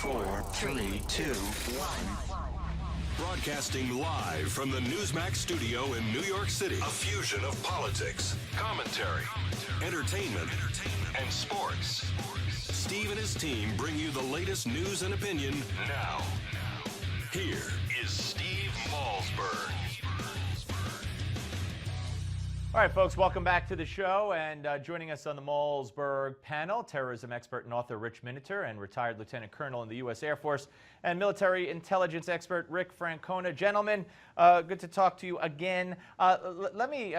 4, 3, 2, 1. Broadcasting live from the Newsmax studio in New York City. A fusion of politics, commentary, entertainment, and sports. Steve and his team bring you the latest news and opinion now. Here is Steve Malzberg. All right, folks, welcome back to the show. And joining us on the Malzberg panel, terrorism expert and author Rich Miniter, and retired Lieutenant Colonel in the U.S. Air Force, and military intelligence expert Rick Francona. Gentlemen, good to talk to you again. Let me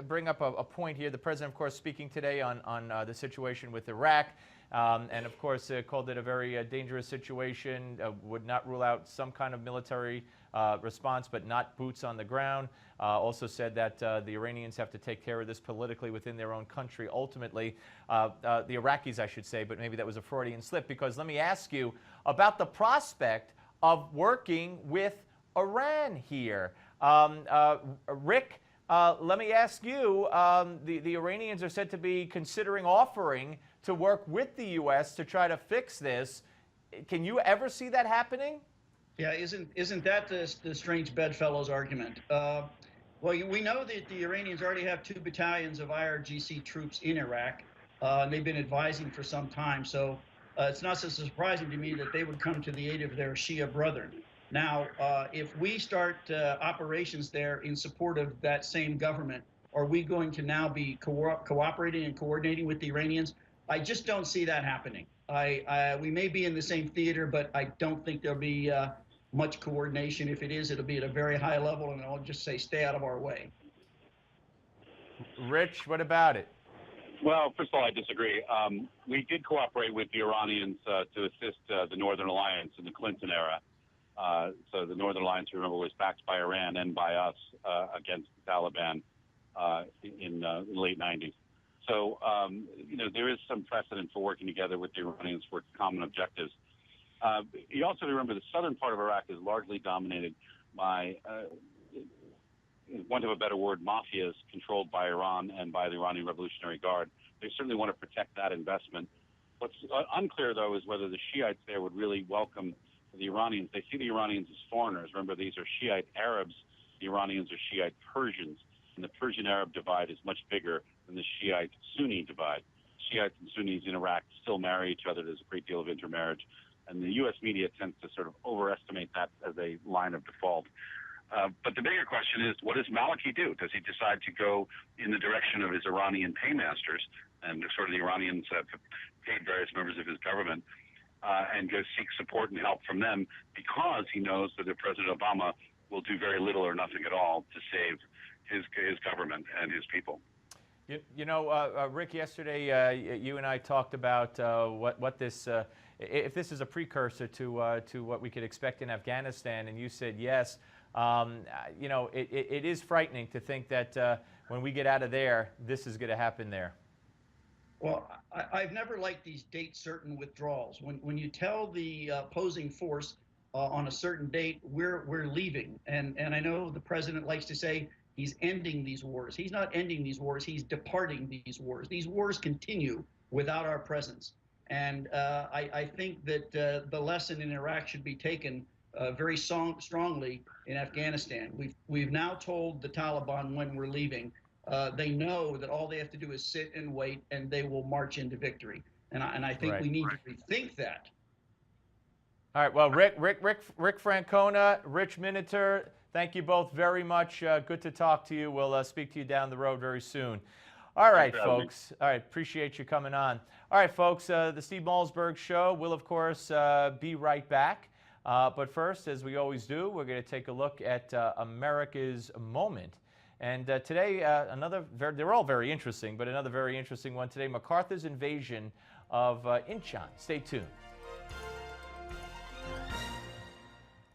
bring up a point here. The president, of course, speaking today on the situation with Iraq. And of course, called it a very dangerous situation, would not rule out some kind of military response, but not boots on the ground. Also said that the Iranians have to take care of this politically within their own country, ultimately. The Iraqis, I should say, but maybe that was a Freudian slip, because let me ask you about the prospect of working with Iran here. Rick, let me ask you, the Iranians are said to be considering offering to work with the U.S. to try to fix this. Can you ever see that happening? Yeah, isn't that the strange bedfellows argument? Well, we know that the Iranians already have 2 battalions of IRGC troops in Iraq. And they've been advising for some time, so it's not so surprising to me that they would come to the aid of their Shia brethren. Now, if we start operations there in support of that same government, are we going to now be cooperating and coordinating with the Iranians? I just don't see that happening. We may be in the same theater, but I don't think there'll be much coordination. If it is, it'll be at a very high level, and I'll just say stay out of our way. Rich, what about it? Well, first of all, I disagree. We did cooperate with the Iranians to assist the Northern Alliance in the Clinton era. So the Northern Alliance, remember, was backed by Iran and by us against the Taliban in the late 90s. So, there is some precedent for working together with the Iranians for common objectives. You also remember the southern part of Iraq is largely dominated by, want of a better word, mafias controlled by Iran and by the Iranian Revolutionary Guard. They certainly want to protect that investment. What's unclear, though, is whether the Shiites there would really welcome the Iranians. They see the Iranians as foreigners. Remember, these are Shiite Arabs. The Iranians are Shiite Persians. And the Persian-Arab divide is much bigger than the Shiite-Sunni divide. Shiites and Sunnis in Iraq still marry each other. There's a great deal of intermarriage. And the U.S. media tends to sort of overestimate that as a line of default. But the bigger question is, what does Maliki do? Does he decide to go in the direction of his Iranian paymasters, and sort of the Iranians have paid various members of his government, and go seek support and help from them, because he knows that President Obama will do very little or nothing at all to save his government and his people? Rick, yesterday you and I talked about what this, if this is a precursor to what we could expect in Afghanistan, and you said yes. It is frightening to think that when we get out of there, this is going to happen there. Well, I've never liked these date-certain withdrawals. When you tell the opposing force on a certain date, we're leaving, and I know the president likes to say he's ending these wars. He's not ending these wars. He's departing these wars. These wars continue without our presence, and I think that the lesson in Iraq should be taken very strongly in Afghanistan. We've now told the Taliban when we're leaving. They know that all they have to do is sit and wait, and they will march into victory. And I think we need to rethink that. All right. Well, Rick Francona, Rich Miniter, thank you both very much. Good to talk to you. We'll speak to you down the road very soon. All right, folks. All right. Appreciate you coming on. All right, folks. The Steve Malzberg Show will, of course, be right back. But first, as we always do, we're going to take a look at America's Moment. And today, they're all very interesting, but another very interesting one today, MacArthur's invasion of Incheon. Stay tuned.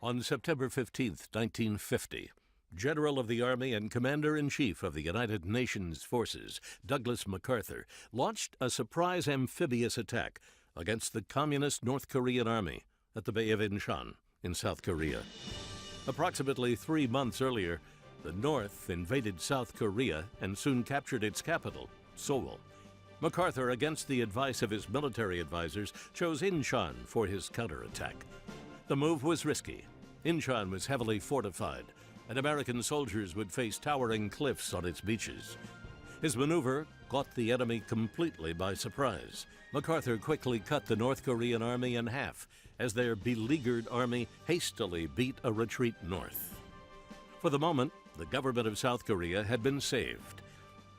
On September 15th, 1950, General of the Army and Commander-in-Chief of the United Nations Forces, Douglas MacArthur, launched a surprise amphibious attack against the Communist North Korean Army at the Bay of Incheon in South Korea. Approximately 3 months earlier, the North invaded South Korea and soon captured its capital, Seoul. MacArthur, against the advice of his military advisors, chose Incheon for his counterattack. The move was risky. Incheon was heavily fortified, and American soldiers would face towering cliffs on its beaches. His maneuver caught the enemy completely by surprise. MacArthur quickly cut the North Korean army in half as their beleaguered army hastily beat a retreat north. For the moment, the government of South Korea had been saved.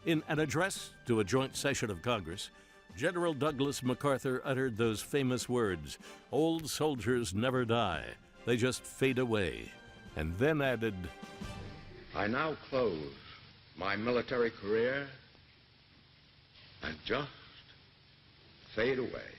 In an address to a joint session of Congress, General Douglas MacArthur uttered those famous words, "Old soldiers never die, they just fade away," and then added, "I now close my military career and just fade away."